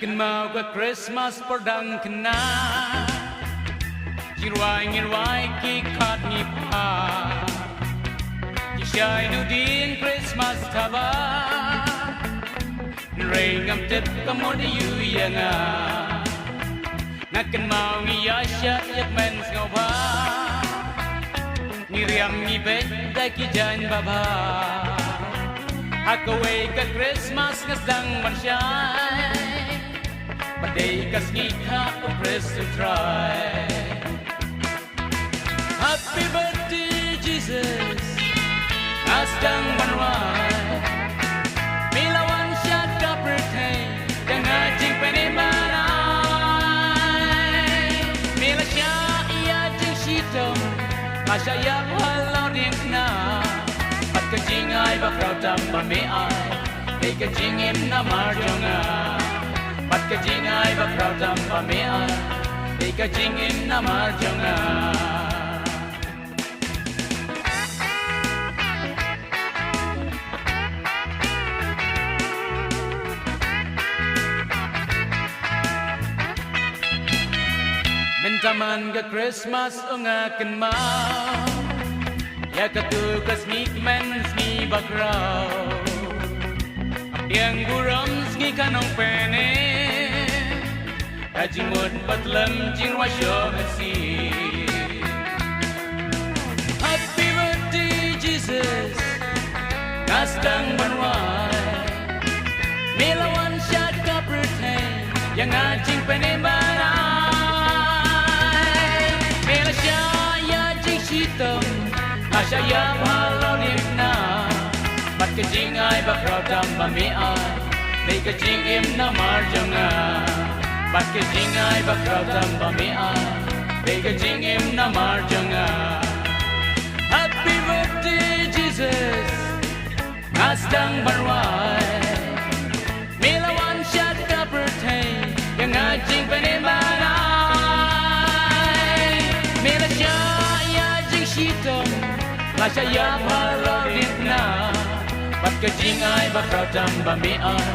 Nakin mau ke Christmas perdang kena Ngirwai ki kat ni pa Jishai nudin Christmas taba Nrengam tip kamod yu yanga Nakin mau ngiyasya yak mens ngawba Ngiriam ngibet daki jan baba Hakaway ka Christmas ngasdang mansyay Paday kas ngika o Christ to try Happy birthday Jesus Ngasdang manway Milawan siya ka birthday Yang ngajing penimanay Mila siya iya jing sitong Masya yak walau ding na Pat kajingay bakraw tamba me ay Ay kajingim na marjonga Pat kajingay bakraw tamba me ay Ay kajingim na marjonga Mintaman ka Christmas ungakan mau Ya katukas ni kmen ni bakraw Yang guram ni kanong pene Kajingod patlam jing wasyo mesi Happy birthday Jesus Ngasdang banway Milawan siya ka birthday Yang ngajing penimanay Mila siya ya jing sitong Masya ya malawin na Pat kajingay bakraw tamba me ay May kajingim na marjonga Pat kajingay bakraw tamba me ay May kajingim na marjonga Happy birthday Jesus Ngasdang barway Milawan siya ka birthday Yang ngajing penimanay Mila siya ya jing sitong Masya ya malawin na Pat kajingay bakraw tamba me ay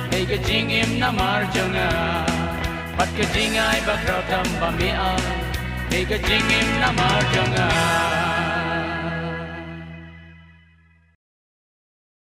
May kajingim na marjonga Pat kajingay bakraw tamba me ay May kajingim na marjonga